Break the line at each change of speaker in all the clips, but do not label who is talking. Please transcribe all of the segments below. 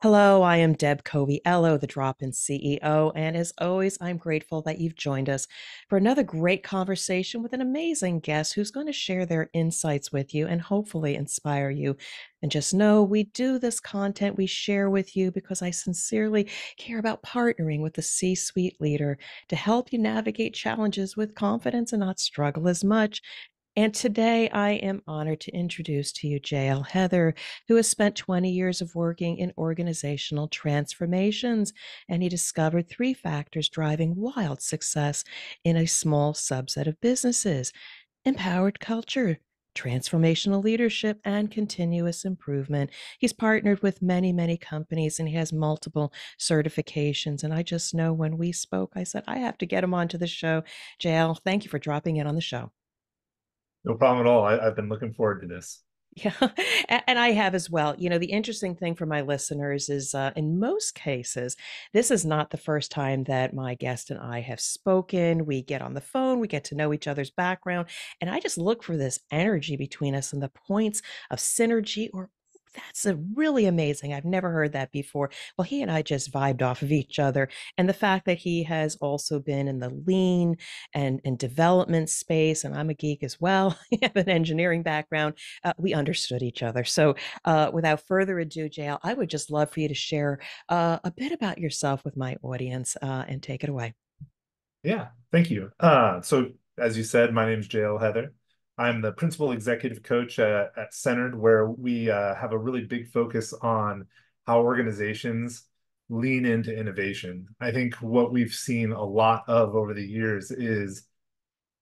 Hello, I am Deb Coviello, the Drop-In CEO, and as always, I'm grateful that you've joined us for another great conversation with an amazing guest who's going to share their insights with you and hopefully inspire you. And just know we do this content we share with you because I sincerely care about partnering with the C-suite leader to help you navigate challenges with confidence and not struggle as much. And today I am honored to introduce to you JL Heather, who has spent 20 years of working in organizational transformations. And he discovered three factors driving wild success in a small subset of businesses: empowered culture, transformational leadership, and continuous improvement. He's partnered with many, many companies and he has multiple certifications. And I just know when we spoke, I said, I have to get him onto the show. JL, thank you for dropping in on the show.
No problem at all. I've been looking forward to this.
Yeah, and I have as well. You know, the interesting thing for my listeners is in most cases, this is not the first time that my guest and I have spoken. We get on the phone, we get to know each other's background, and I just look for this energy between us and the points of synergy or that's a really amazing. I've never heard that before. Well, he and I just vibed off of each other. And the fact that he has also been in the lean and development space, and I'm a geek as well. I have an engineering background. We understood each other. So, without further ado, JL, I would just love for you to share a bit about yourself with my audience and take it away.
Yeah, thank you. So as you said, my name is JL Heather. I'm the principal executive coach at Centered, where we have a really big focus on how organizations lean into innovation. I think what we've seen a lot of over the years is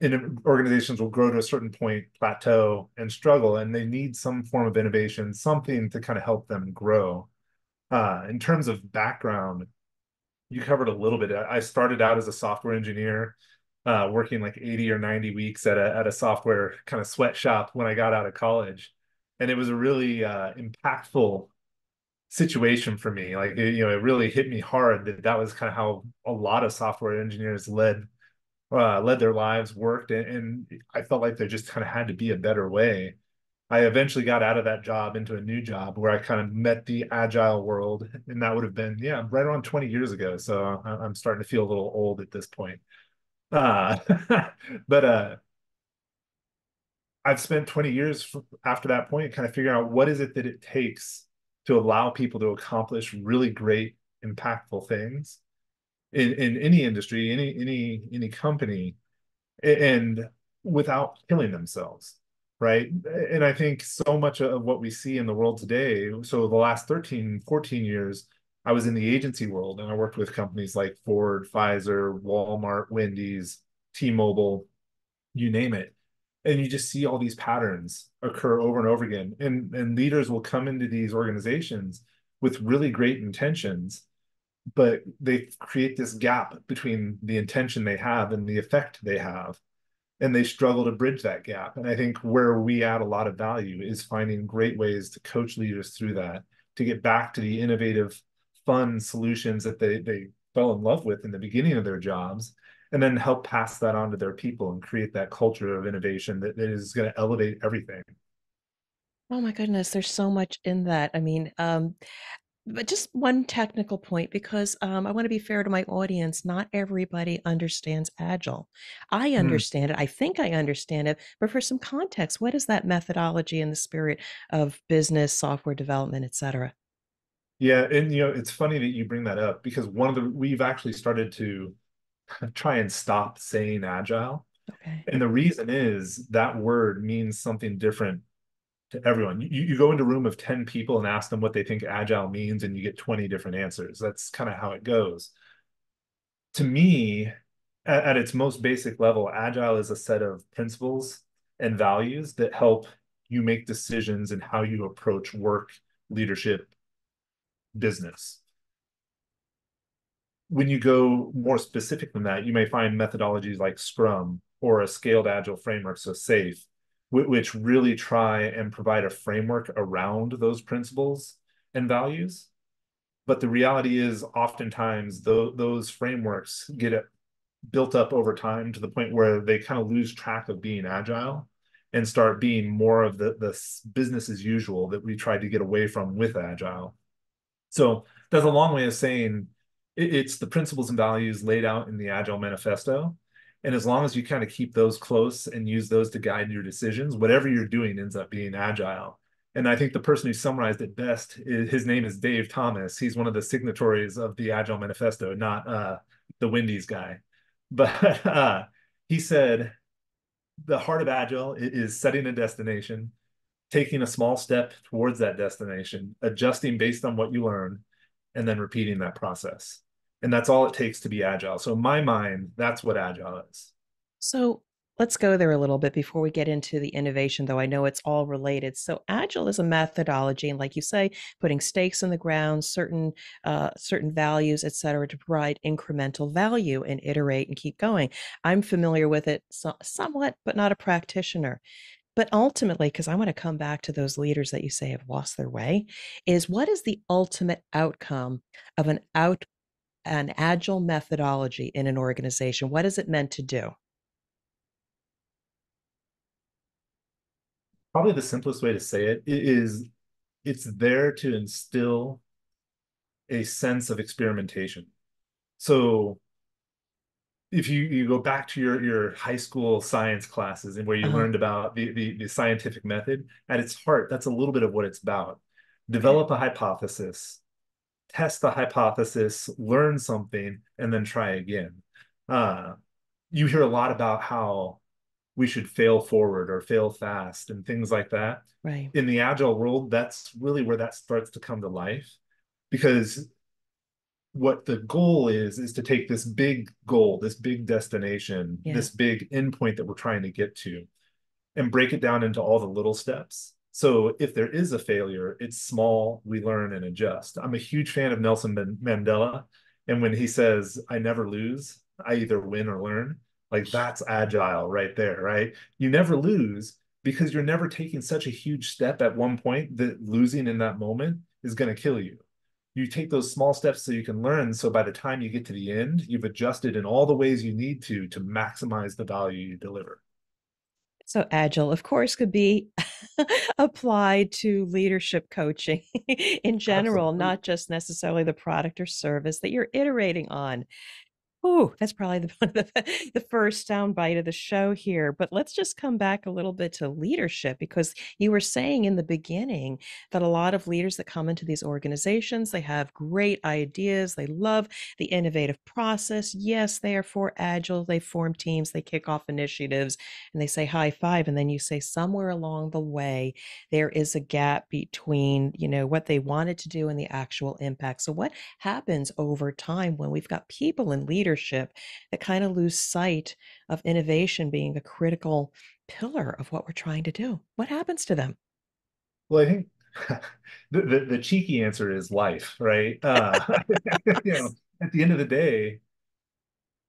organizations will grow to a certain point, plateau, and struggle, and they need some form of innovation, something to kind of help them grow. In terms of background, you covered a little bit. I started out as a software engineer, working like 80 or 90 weeks at a software kind of sweatshop when I got out of college. And it was a really impactful situation for me. Like, it really hit me hard that was kind of how a lot of software engineers led their lives, worked, and I felt like there just kind of had to be a better way. I eventually got out of that job into a new job where I kind of met the agile world, and that would have been, yeah, right around 20 years ago. So I'm starting to feel a little old at this point. Uh, but I've spent 20 years after that point kind of figuring out what is it that it takes to allow people to accomplish really great, impactful things in any industry, any company, and without killing themselves, right? And I think so much of what we see in the world today, so the last 13, 14 years, I was in the agency world and I worked with companies like Ford, Pfizer, Walmart, Wendy's, T-Mobile, you name it. And you just see all these patterns occur over and over again. And leaders will come into these organizations with really great intentions, but they create this gap between the intention they have and the effect they have, and they struggle to bridge that gap. And I think where we add a lot of value is finding great ways to coach leaders through that, to get back to the innovative, fun solutions that they fell in love with in the beginning of their jobs, and then help pass that on to their people and create that culture of innovation that is going to elevate everything.
Oh my goodness, there's so much in that. I mean, but just one technical point, because I want to be fair to my audience. Not everybody understands Agile. I
Hmm.
understand it. I think I understand it. But for some context, what is that methodology in the spirit of business, software development, et cetera?
Yeah, and it's funny that you bring that up because we've actually started to try and stop saying agile.
Okay.
And the reason is that word means something different to everyone. You go into a room of 10 people and ask them what they think agile means, and you get 20 different answers. That's kind of how it goes. To me, at its most basic level, agile is a set of principles and values that help you make decisions in how you approach work, leadership, business. When you go more specific than that, you may find methodologies like Scrum or a scaled agile framework, so SAFe, which really try and provide a framework around those principles and values. But the reality is, oftentimes, those frameworks get built up over time to the point where they kind of lose track of being agile and start being more of the business as usual that we tried to get away from with agile. So that's a long way of saying it's the principles and values laid out in the Agile Manifesto. And as long as you kind of keep those close and use those to guide your decisions, whatever you're doing ends up being agile. And I think the person who summarized it best, his name is Dave Thomas. He's one of the signatories of the Agile Manifesto, not the Wendy's guy. But he said the heart of Agile is setting a destination, taking a small step towards that destination, adjusting based on what you learn, and then repeating that process. And that's all it takes to be agile. So in my mind, that's what agile is.
So let's go there a little bit before we get into the innovation, though I know it's all related. So agile is a methodology, and like you say, putting stakes in the ground, certain values, et cetera, to provide incremental value and iterate and keep going. I'm familiar with it somewhat, but not a practitioner. But ultimately, because I want to come back to those leaders that you say have lost their way, is what is the ultimate outcome of an agile methodology in an organization? What is it meant to do?
Probably the simplest way to say it is it's there to instill a sense of experimentation. So if you go back to your high school science classes and where you
Uh-huh.
learned about the scientific method, at its heart, that's a little bit of what it's about.
Okay.
Develop a hypothesis, test the hypothesis, learn something, and then try again. Uh, you hear a lot about how we should fail forward or fail fast and things like that.
Right.
In the agile world, that's really where that starts to come to life because what the goal is to take this big goal, this big destination,
Yeah.
this big endpoint that we're trying to get to, and break it down into all the little steps. So if there is a failure, it's small, we learn and adjust. I'm a huge fan of Nelson Mandela. And when he says, I never lose, I either win or learn, like that's agile right there, right? You never lose because you're never taking such a huge step at one point that losing in that moment is going to kill you. You take those small steps so you can learn. So by the time you get to the end, you've adjusted in all the ways you need to maximize the value you deliver.
So agile, of course, could be applied to leadership coaching in general,
Absolutely.
not just necessarily the product or service that you're iterating on. Ooh, that's probably the first soundbite of the show here. But let's just come back a little bit to leadership because you were saying in the beginning that a lot of leaders that come into these organizations, they have great ideas. They love the innovative process. Yes, they are for agile. They form teams, they kick off initiatives, and they say high five. And then you say somewhere along the way, there is a gap between, what they wanted to do and the actual impact. So what happens over time when we've got people in leadership that kind of lose sight of innovation being a critical pillar of what we're trying to do? What happens to them?
Well, I think the cheeky answer is life, right? At the end of the day,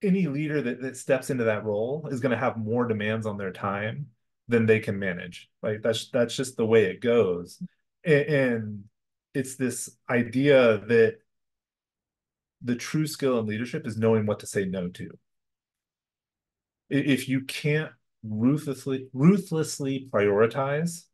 any leader that steps into that role is going to have more demands on their time than they can manage. Like that's just the way it goes. And it's this idea that the true skill in leadership is knowing what to say no to. If you can't ruthlessly prioritize,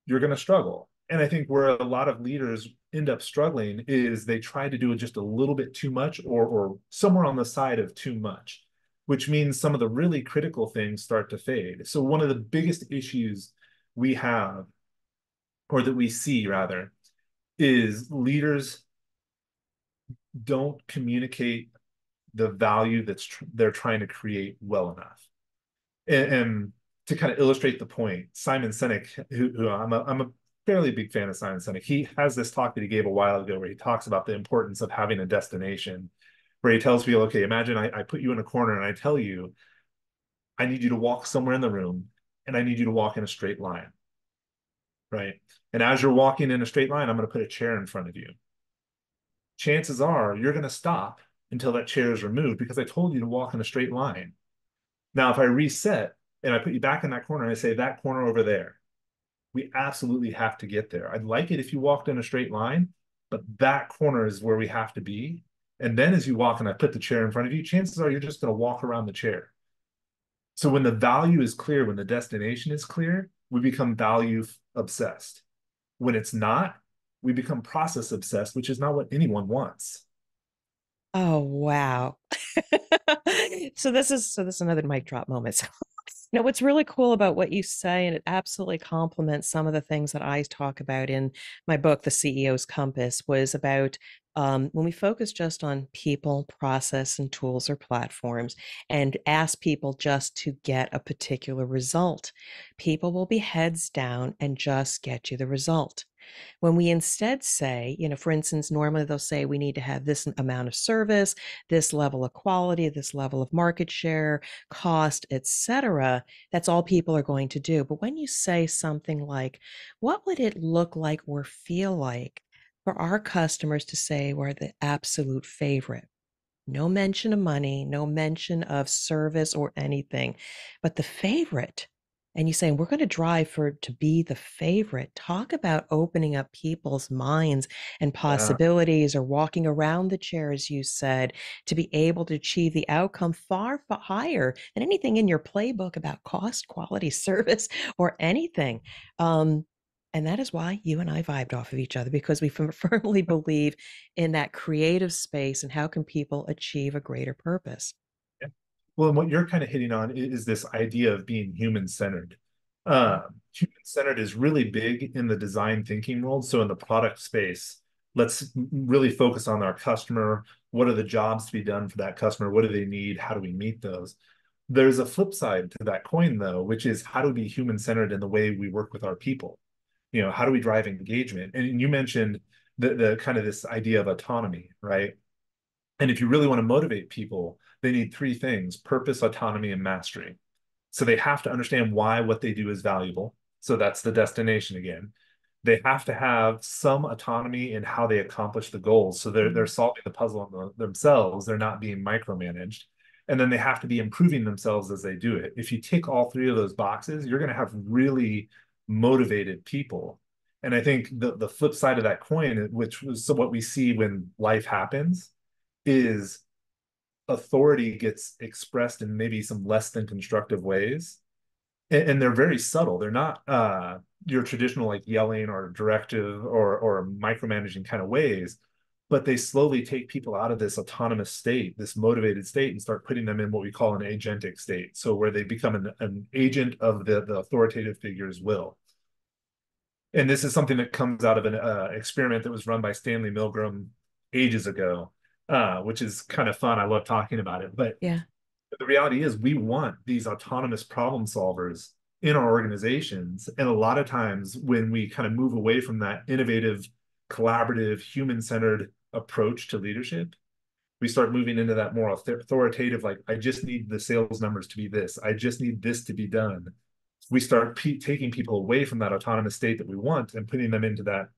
you're going to struggle. And I think where a lot of leaders end up struggling is they try to do it just a little bit too much or somewhere on the side of too much, which means some of the really critical things start to fade. So one of the biggest issues we have, or that we see rather, is leaders don't communicate the value they're trying to create well enough. And to kind of illustrate the point, Simon Sinek, who I'm a fairly big fan of Simon Sinek. He has this talk that he gave a while ago where he talks about the importance of having a destination, where he tells people, okay, imagine I put you in a corner and I tell you, I need you to walk somewhere in the room and I need you to walk in a straight line, right? And as you're walking in a straight line, I'm going to put a chair in front of you. Chances are you're going to stop until that chair is removed because I told you to walk in a straight line. Now, if I reset and I put you back in that corner and I say that corner over there, we absolutely have to get there. I'd like it if you walked in a straight line, but that corner is where we have to be. And then as you walk and I put the chair in front of you, chances are you're just going to walk around the chair. So when the value is clear, when the destination is clear, we become value obsessed. When it's not, we become process obsessed, which is not what anyone wants.
Oh, wow. So this is another mic drop moment. No, what's really cool about what you say, and it absolutely complements some of the things that I talk about in my book, The CEO's Compass, was about when we focus just on people, process, and tools or platforms, and ask people just to get a particular result, people will be heads down and just get you the result. When we instead say, for instance, normally they'll say we need to have this amount of service, this level of quality, this level of market share, cost, etc., that's all people are going to do. But when you say something like, what would it look like or feel like for our customers to say we're the absolute favorite? No mention of money, no mention of service or anything, but the favorite. And you say, we're going to drive for to be the favorite. Talk about opening up people's minds and
Yeah.
possibilities or walking around the chair, as you said, to be able to achieve the outcome far, far higher than anything in your playbook about cost, quality, service, or anything. Um, and that is why you and I vibed off of each other because we firmly believe in that creative space and how can people achieve a greater purpose.
Yeah. Well, and what you're kind of hitting on is this idea of being human-centered. Human-centered is really big in the design thinking world. So in the product space, let's really focus on our customer. What are the jobs to be done for that customer? What do they need? How do we meet those? There's a flip side to that coin, though, which is how do we be human-centered in the way we work with our people? How do we drive engagement? And you mentioned the kind of this idea of autonomy, right? And if you really want to motivate people, they need three things: purpose, autonomy, and mastery. So they have to understand why what they do is valuable. So that's the destination again. They have to have some autonomy in how they accomplish the goals. So they're
Mhm.
solving the puzzle on themselves. They're not being micromanaged. And then they have to be improving themselves as they do it. If you tick all three of those boxes, you're going to have really motivated people. And I think the flip side of that coin, which was so what we see when life happens, is authority gets expressed in maybe some less than constructive ways. And they're very subtle. They're not your traditional like yelling or directive or micromanaging kind of ways, but they slowly take people out of this autonomous state, this motivated state, and start putting them in what we call an agentic state. So where they become an agent of the authoritative figure's will. And this is something that comes out of an experiment that was run by Stanley Milgram ages ago, which is kind of fun. I love talking about it. But
Yeah.
the reality is, we want these autonomous problem solvers in our organizations. And a lot of times, when we kind of move away from that innovative, collaborative, human centered approach to leadership, we start moving into that more authoritative, like, I just need the sales numbers to be this, I just need this to be done. We start taking people away from that autonomous state that we want and putting them into that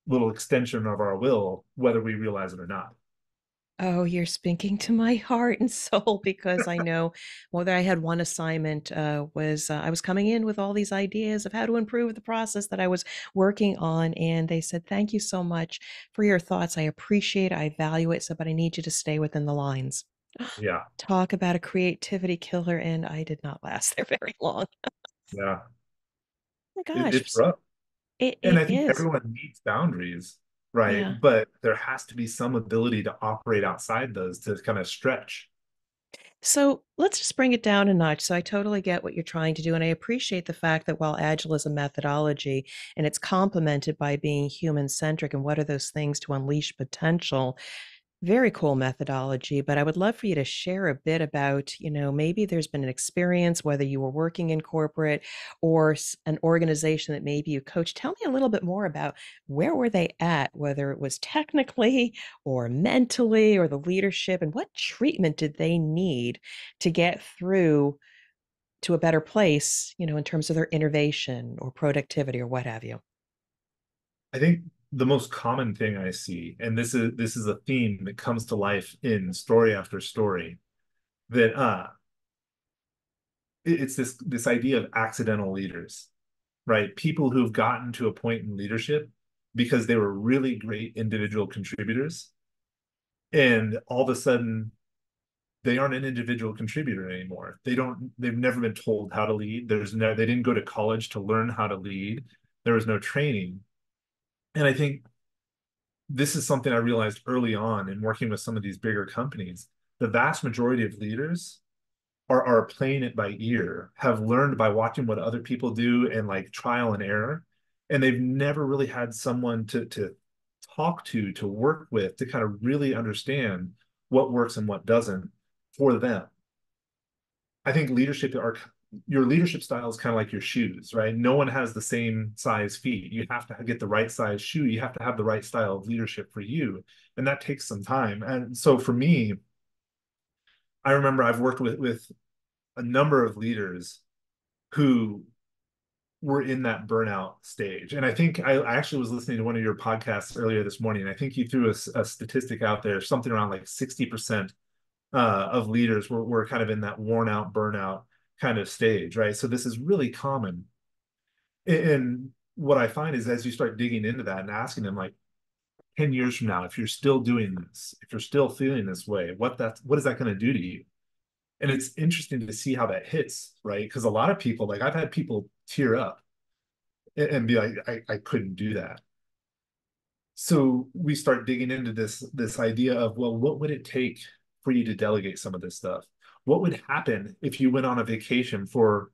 little extension of our will, whether we realize it or not.
Oh, you're speaking to my heart and soul because I know whether I had one assignment was I was coming in with all these ideas of how to improve the process that I was working on, and they said, "Thank you so much for your thoughts. I appreciate it. I value it. So, but I need you to stay within the lines."
Yeah,
Talk about a creativity killer, and I did not last there very long.
yeah,
Oh my gosh,
it's rough.
it
And
it
I think
is.
everyone needs boundaries, right?
Yeah.
But there has to be some ability to operate outside those to kind of stretch.
So let's just bring it down a notch. So I totally get what you're trying to do. And I appreciate the fact that while Agile is a methodology and it's complemented by being human centric and what are those things to unleash potential, very cool methodology, but I would love for you to share a bit about, maybe there's been an experience, whether you were working in corporate or an organization that maybe you coach. Tell me a little bit more about where were they at, whether it was technically or mentally or the leadership, and what treatment did they need to get through to a better place, in terms of their innovation or productivity or what have you.
I think the most common thing I see, and this is a theme that comes to life in story after story, that it's this idea of accidental leaders, right? People who've gotten to a point in leadership because they were really great individual contributors, and all of a sudden they aren't an individual contributor anymore. They've never been told how to lead. They didn't go to college to learn how to lead. There was no training. And I think this is something I realized early on in working with some of these bigger companies. The vast majority of leaders are playing it by ear, have learned by watching what other people do and like trial and error. And they've never really had someone to talk to work with, to kind of really understand what works and what doesn't for them. I think leadership are your leadership style is kind of like your shoes, right? No one has the same size feet. You have to get the right size shoe. You have to have the right style of leadership for you. And that takes some time. And so for me, I remember I've worked with a number of leaders who were in that burnout stage. And I think I actually was listening to one of your podcasts earlier this morning. And I think you threw a statistic out there, something around like 60% of leaders were kind of in that worn out, burnout kind of stage, right? So this is really common. And what I find is as you start digging into that and asking them, like, 10 years from now, if you're still doing this, if you're still feeling this way, what is that going to do to you? And it's interesting to see how that hits, right? Because a lot of people, like I've had people tear up and be like, I couldn't do that. So we start digging into this idea of, well, what would it take for you to delegate some of this stuff? What would happen if you went on a vacation for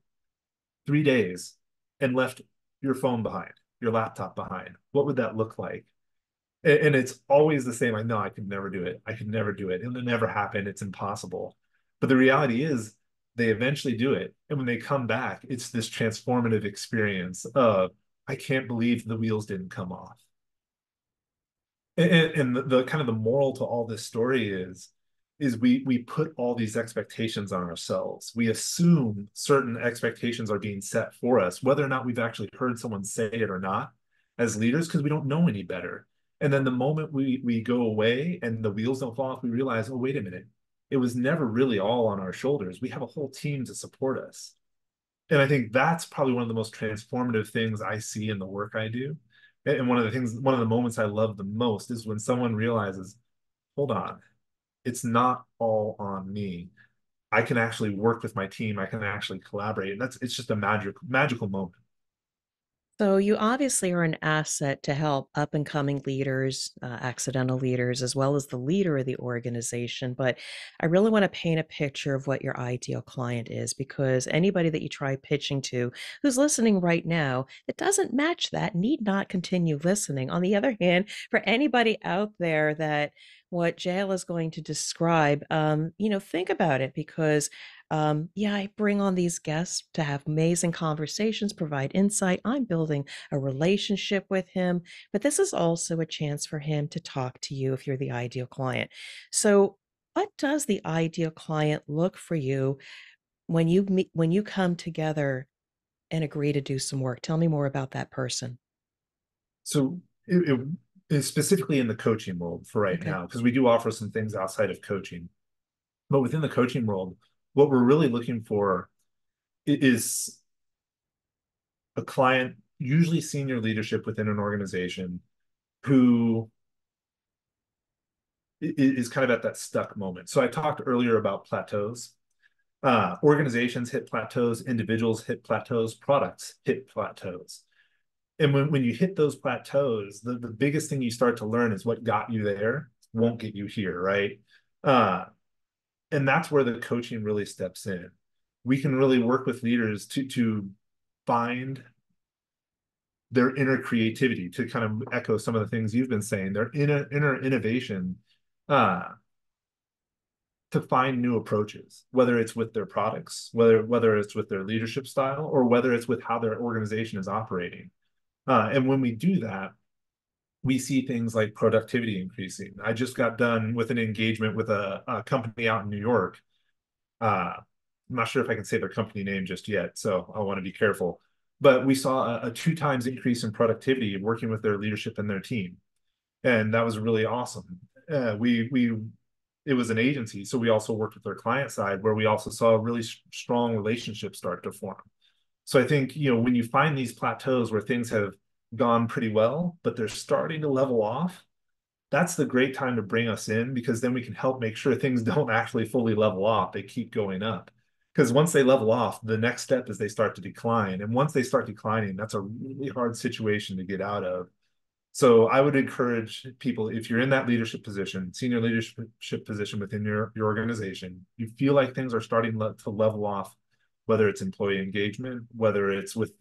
3 days and left your phone behind, your laptop behind? What would that look like? And it's always the same. I know I could never do it. I could never do it. It'll never happen. It's impossible. But the reality is they eventually do it. And when they come back, it's this transformative experience of, I can't believe the wheels didn't come off. And the kind of the moral to all this story is we put all these expectations on ourselves. We assume certain expectations are being set for us, whether or not we've actually heard someone say it or not, as leaders, because we don't know any better. And then the moment we go away and the wheels don't fall off, we realize, oh, wait a minute, it was never really all on our shoulders. We have a whole team to support us. And I think that's probably one of the most transformative things I see in the work I do. And one of the moments I love the most is when someone realizes, hold on, it's not all on me. I can actually work with my team. I can actually collaborate. And it's just a magical moment.
So you obviously are an asset to help up and coming leaders, accidental leaders, as well as the leader of the organization. But I really want to paint a picture of what your ideal client is, because anybody that you try pitching to who's listening right now that doesn't match that need not continue listening. On the other hand, for anybody out there that what Jail is going to describe, think about it, because yeah, I bring on these guests to have amazing conversations, provide insight. I'm building a relationship with him, but this is also a chance for him to talk to you if you're the ideal client. So, what does the ideal client look for you when you meet, when you come together and agree to do some work? Tell me more about that person.
So it is specifically in the coaching world for right
Okay.
now, because we do offer some things outside of coaching. But within the coaching world, what we're really looking for is a client, usually senior leadership within an organization, who is kind of at that stuck moment. So I talked earlier about plateaus. Organizations hit plateaus, individuals hit plateaus, products hit plateaus. And when you hit those plateaus, the biggest thing you start to learn is what got you there won't get you here, right? Uh, and that's where the coaching really steps in. We can really work with leaders to find their inner creativity, to kind of echo some of the things you've been saying, their inner innovation, uh, to find new approaches, whether it's with their products, whether it's with their leadership style, or whether it's with how their organization is operating. And when we do that, we see things like productivity increasing. I just got done with an engagement with a company out in New York. I'm not sure if I can say their company name just yet, so I want to be careful. But we saw a two times increase in productivity working with their leadership and their team, and that was really awesome. We it was an agency, so we also worked with their client side, where we also saw a really strong relationship start to form. So I think, when you find these plateaus where things have gone pretty well, but they're starting to level off, that's the great time to bring us in, because then we can help make sure things don't actually fully level off. They keep going up. Because once they level off, the next step is they start to decline. And once they start declining, that's a really hard situation to get out of. So I would encourage people, if you're in that leadership position, senior leadership position within your organization, you feel like things are starting to level off, whether it's employee engagement, whether it's with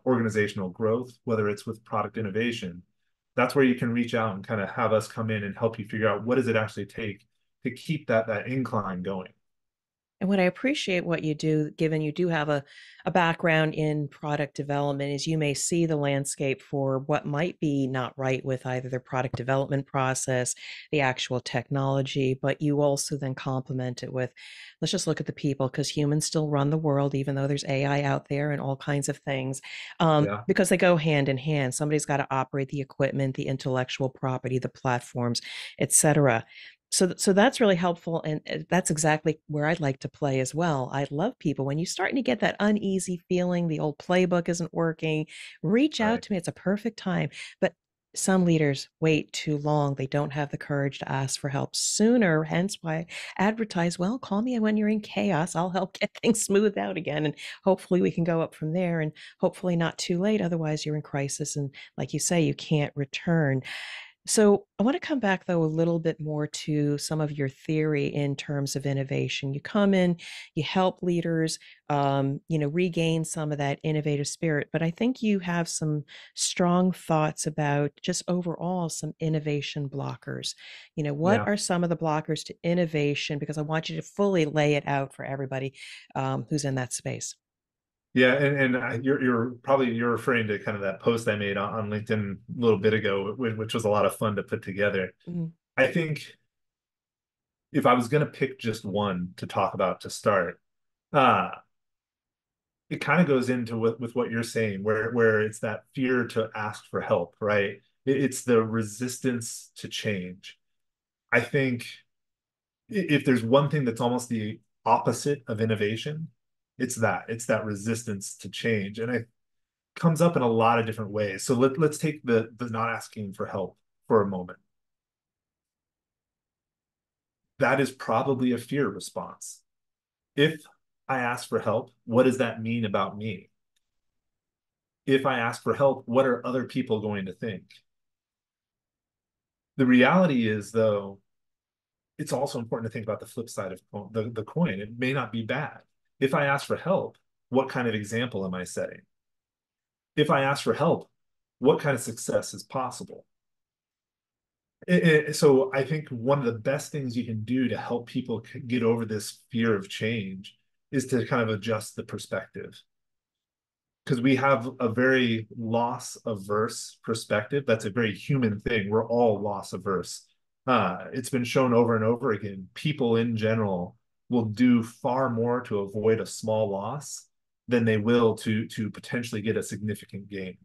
organizational growth, whether it's with product innovation, that's where you can reach out and kind of have us come in and help you figure out what does it actually take to keep that incline going.
And what I appreciate what you do, given you do have a background in product development, is you may see the landscape for what might be not right with either the product development process, the actual technology, but you also then complement it with, let's just look at the people, because humans still run the world, even though there's AI out there and all kinds of things,
Yeah.
because they go hand in hand. Somebody's got to operate the equipment, the intellectual property, the platforms, etc. So that's really helpful, and that's exactly where I'd like to play as well. I love people when you're starting to get that uneasy feeling, the old playbook isn't working, reach out
Right.
to me. It's a perfect time. But some leaders wait too long. They don't have the courage to ask for help sooner. Hence why I advertise, well, call me when you're in chaos. I'll help get things smoothed out again. And hopefully we can go up from there, and hopefully not too late. Otherwise, you're in crisis. And like you say, you can't return. So I want to come back though a little bit more to some of your theory in terms of innovation. You come in, you help leaders, regain some of that innovative spirit. But I think you have some strong thoughts about just overall some innovation blockers. What
Yeah.
are some of the blockers to innovation? Because I want you to fully lay it out for everybody who's in that space.
Yeah, and you're referring to kind of that post I made on LinkedIn a little bit ago, which was a lot of fun to put together.
Mhm.
I think if I was going to pick just one to talk about to start, uh, it kind of goes into with what you're saying, where it's that fear to ask for help, right? It's the resistance to change. I think if there's one thing that's almost the opposite of innovation, it's that resistance to change, and it comes up in a lot of different ways. So let's take the not asking for help for a moment. That is probably a fear response. If I ask for help, what does that mean about me? If I ask for help, what are other people going to think? The reality is, though, it's also important to think about the flip side of the coin. It may not be bad. If I ask for help, what kind of example am I setting? If I ask for help, what kind of success is possible? So I think one of the best things you can do to help people get over this fear of change is to kind of adjust the perspective, because we have a very loss averse perspective. That's a very human thing. We're all loss averse. It's been shown over and over again. People in general will do far more to avoid a small loss than they will to potentially get a significant gain.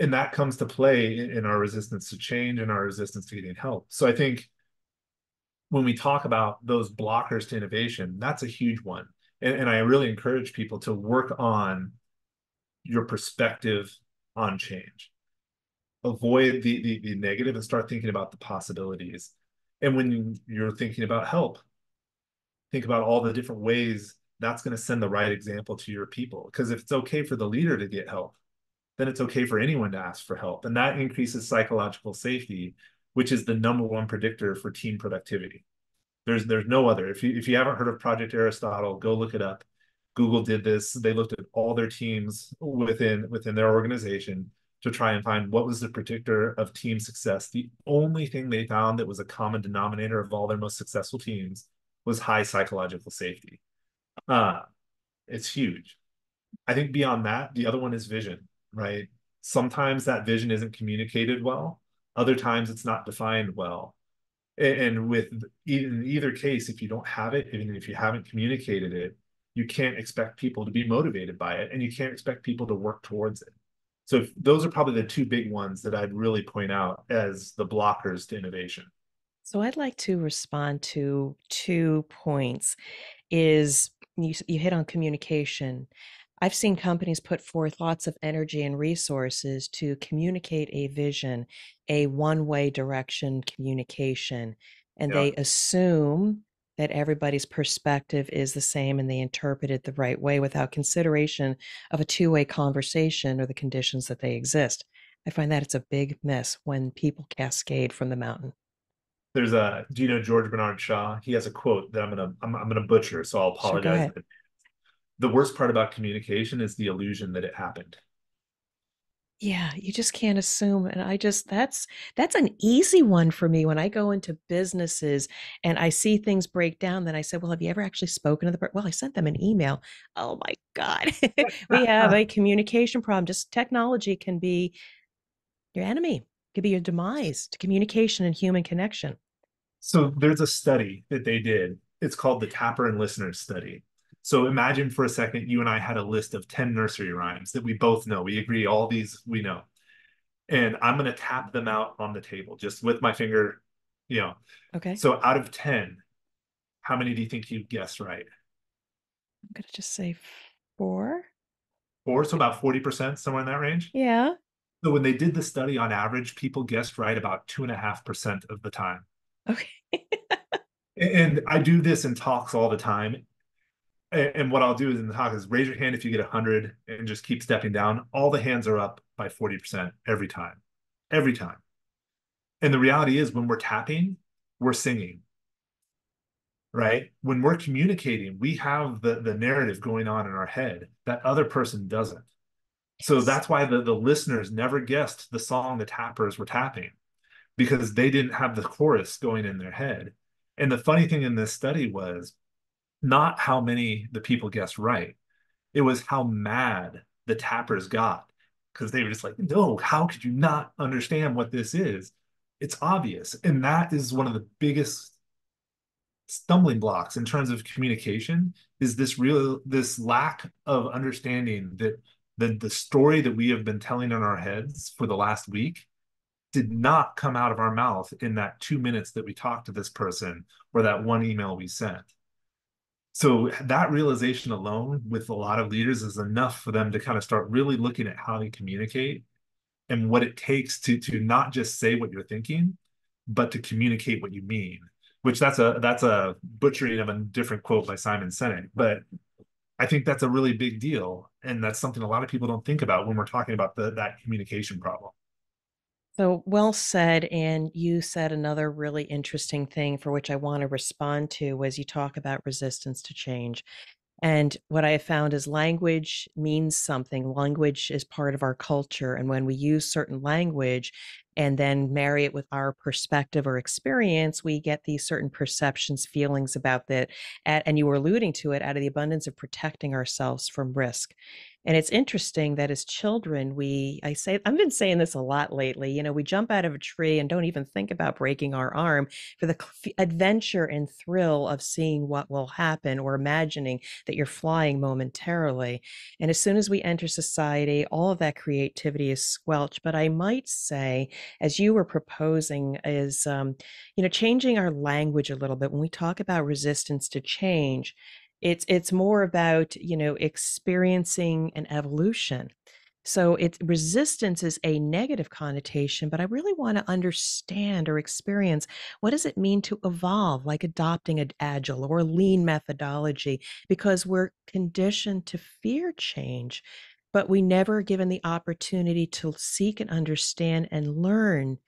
And that comes to play in our resistance to change and our resistance to getting help. So I think when we talk about those blockers to innovation, that's a huge one. And I really encourage people to work on your perspective on change. Avoid the negative and start thinking about the possibilities. And when you're thinking about help, think about all the different ways that's going to send the right example to your people. Because if it's okay for the leader to get help, then it's okay for anyone to ask for help. And that increases psychological safety, which is the number one predictor for team productivity. There's no other. If you haven't heard of Project Aristotle, go look it up. Google did this. They looked at all their teams within their organization to try and find what was the predictor of team success. The only thing they found that was a common denominator of all their most successful teams was high psychological safety. Uh, it's huge. I think beyond that, the other one is vision, right? Sometimes that vision isn't communicated well. Other times it's not defined well. And with in either case, if you don't have it, even if you haven't communicated it, you can't expect people to be motivated by it, and you can't expect people to work towards it. So those are probably the two big ones that I'd really point out as the blockers to innovation.
So I'd like to respond to 2 points. Is you hit on communication. I've seen companies put forth lots of energy and resources to communicate a vision, a one-way direction communication, and
Yeah.
they assume that everybody's perspective is the same and they interpret it the right way without consideration of a two-way conversation or the conditions that they exist. I find that it's a big miss when people cascade from the mountain.
Do you know George Bernard Shaw? He has a quote that I'm gonna butcher, so I'll
Sure, go
apologize.
ahead.
The worst part about communication is the illusion that it happened.
Yeah, you just can't assume. And that's an easy one for me when I go into businesses and I see things break down. Then I say, well, have you ever actually spoken to the person? Well, I sent them an email. Oh my God. We have a communication problem. Just technology can be your enemy, could be your demise to communication and human connection.
So there's a study that they did. It's called the Tapper and Listener study. So imagine for a second you and I had a list of 10 nursery rhymes that we both know. We agree all these we know. And I'm going to tap them out on the table just with my finger, you know.
Okay.
So out of 10, how many do you think you guessed right?
I'm gonna just say four.
Four, so about 40%, somewhere in that range.
Yeah.
So when they did the study on average, people guessed right about 2.5% of the time.
Okay.
And I do this in talks all the time. And what I'll do is in the talk is raise your hand if you get 100 and just keep stepping down. All the hands are up by 40% every time. Every time. And the reality is when we're tapping, we're singing, right? When we're communicating, we have the narrative going on in our head that other person doesn't. So
Yes.
that's why the listeners never guessed the song the tappers were tapping because they didn't have the chorus going in their head. And the funny thing in this study was not how many the people guessed right. It was how mad the tappers got because they were just like, no, how could you not understand what this is? It's obvious. And that is one of the biggest stumbling blocks in terms of communication is this lack of understanding that the story that we have been telling in our heads for the last week did not come out of our mouth in that 2 minutes that we talked to this person or that one email we sent. So that realization alone with a lot of leaders is enough for them to kind of start really looking at how they communicate and what it takes to not just say what you're thinking, but to communicate what you mean. Which that's a butchering of a different quote by Simon Sinek, but I think that's a really big deal, and that's something a lot of people don't think about when we're talking about that communication problem.
So well said. And you said another really interesting thing for which I want to respond to was you talk about resistance to change. And what I have found is language means something. Language is part of our culture. And when we use certain language and then marry it with our perspective or experience, we get these certain perceptions, feelings about that. And you were alluding to it out of the abundance of protecting ourselves from risk. And it's interesting that as children, I've been saying this a lot lately, we jump out of a tree and don't even think about breaking our arm for the adventure and thrill of seeing what will happen or imagining that you're flying momentarily. And as soon as we enter society, all of that creativity is squelched. But I might say, as you were proposing, is changing our language a little bit. When we talk about resistance to change, it's more about experiencing an evolution. So it's resistance is a negative connotation, but I really want to understand or experience what does it mean to evolve, like adopting an agile or lean methodology, because we're conditioned to fear change, but we never given the opportunity to seek and understand and learn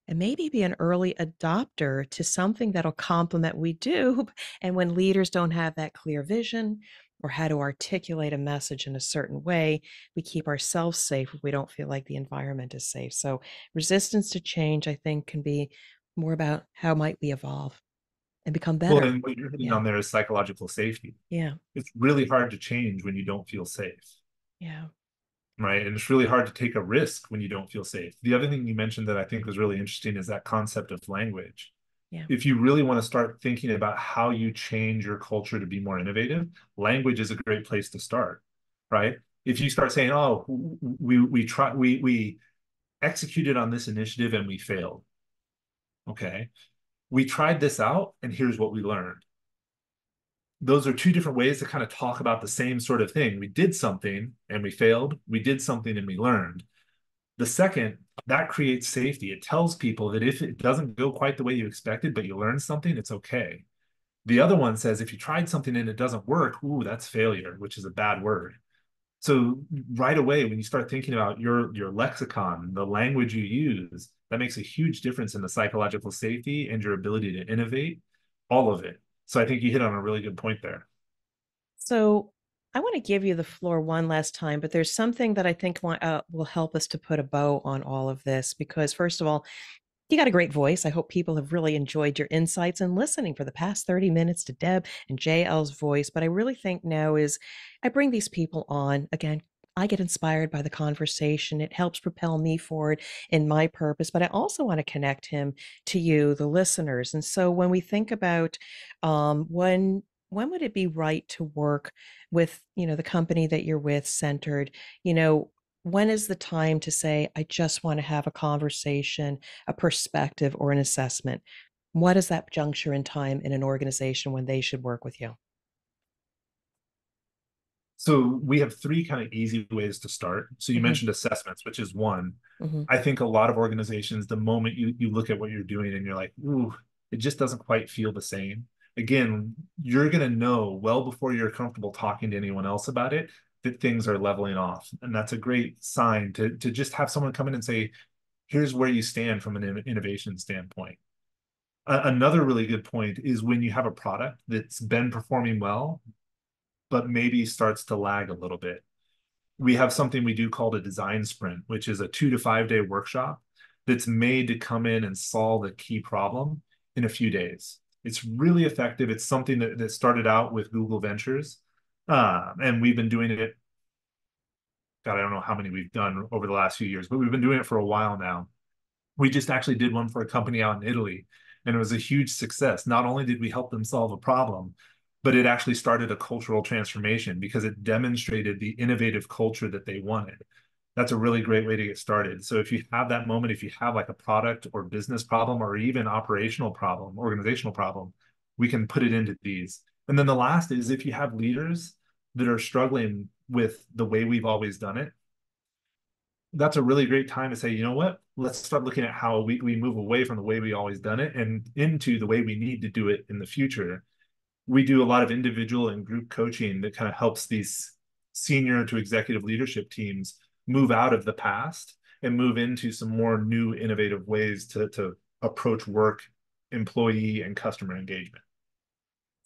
and maybe be an early adopter to something that'll complement we do. And when leaders don't have that clear vision or how to articulate a message in a certain way, we keep ourselves safe if we don't feel like the environment is safe. So resistance to change, I think, can be more about how might we evolve and become
Well,
better.
and what you're hitting
Yeah.
on there is psychological safety.
Yeah.
It's really hard to change when you don't feel safe,
Yeah.
right? And it's really hard to take a risk when you don't feel safe. The other thing you mentioned that I think was really interesting is that concept of language.
Yeah.
If you really want to start thinking about how you change your culture to be more innovative, language is a great place to start, right? If you start saying, "Oh, we executed on this initiative and we failed," okay, we tried this out and here's what we learned. Those are two different ways to kind of talk about the same sort of thing. We did something and we failed. We did something and we learned. The second, that creates safety. It tells people that if it doesn't go quite the way you expected, but you learned something, it's okay. The other one says if you tried something and it doesn't work, ooh, that's failure, which is a bad word. So right away, when you start thinking about your lexicon, the language you use, that makes a huge difference in the psychological safety and your ability to innovate, all of it. So I think you hit on a really good point there.
So I want to give you the floor one last time, but there's something that I think will help us to put a bow on all of this because, first of all, you got a great voice. I hope people have really enjoyed your insights and listening for the past 30 minutes to Deb and JL's voice. But I really think now is I bring these people on again. I get inspired by the conversation. It helps propel me forward in my purpose, but I also want to connect him to you, the listeners. And so when we think about when would it be right to work with, the company that you're with centered, you know, when is the time to say, I just want to have a conversation, a perspective, or an assessment? What is that juncture in time in an organization when they should work with you?
So we have three kind of easy ways to start. So you
Hmm.
mentioned assessments, which is one.
Hmm.
I think a lot of organizations, the moment you look at what you're doing and you're like, ooh, it just doesn't quite feel the same. Again, you're going to know well before you're comfortable talking to anyone else about it that things are leveling off. And that's a great sign to just have someone come in and say, here's where you stand from an innovation standpoint. Another really good point is when you have a product that's been performing well, but maybe starts to lag a little bit. We have something we do called a design sprint, which is a 2 to 5 day workshop that's made to come in and solve a key problem in a few days. It's really effective. It's something that started out with Google Ventures. And we've been doing it. God, I don't know how many we've done over the last few years, but we've been doing it for a while now. We just actually did one for a company out in Italy, and it was a huge success. Not only did we help them solve a problem, but it actually started a cultural transformation because it demonstrated the innovative culture that they wanted. That's a really great way to get started. So if you have that moment, if you have like a product or business problem or even operational problem, organizational problem, we can put it into these. And then the last is if you have leaders that are struggling with the way we've always done it, that's a really great time to say, you know what? Let's start looking at how we move away from the way we always done it and into the way we need to do it in the future. We do a lot of individual and group coaching that kind of helps these senior to executive leadership teams move out of the past and move into some more new innovative ways to approach work, employee, and customer engagement.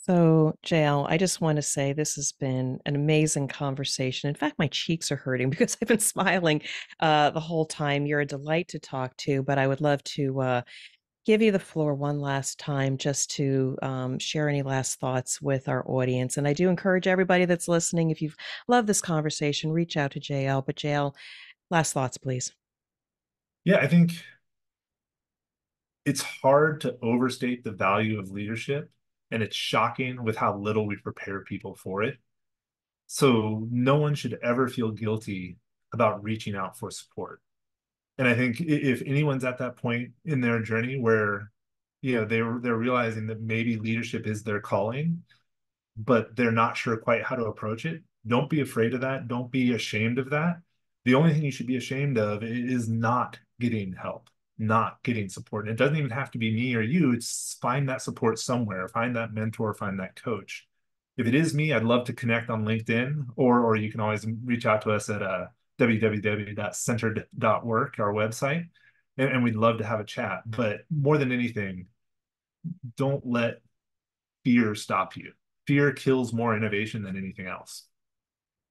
So, JL, I just want to say this has been an amazing conversation. In fact, my cheeks are hurting because I've been smiling the whole time. You're a delight to talk to, but I would love to give you the floor one last time just to share any last thoughts with our audience. And I do encourage everybody that's listening, if you've loved this conversation, reach out to JL. But JL, last thoughts, please.
Yeah, I think it's hard to overstate the value of leadership, and it's shocking with how little we prepare people for it. So no one should ever feel guilty about reaching out for support. And I think if anyone's at that point in their journey where they're realizing that maybe leadership is their calling, but they're not sure quite how to approach it, don't be afraid of that. Don't be ashamed of that. The only thing you should be ashamed of is not getting help, not getting support. And it doesn't even have to be me or you. It's find that support somewhere, find that mentor, find that coach. If it is me, I'd love to connect on LinkedIn, or you can always reach out to us at www.centered.work, our website, and we'd love to have a chat. But more than anything, don't let fear stop you. Fear kills more innovation than anything else.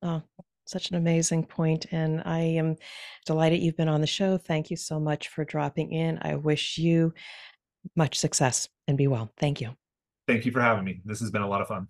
Oh, such an amazing point. And I am delighted you've been on the show. Thank you so much for dropping in. I wish you much success and be well. Thank you.
Thank you for having me. This has been a lot of fun.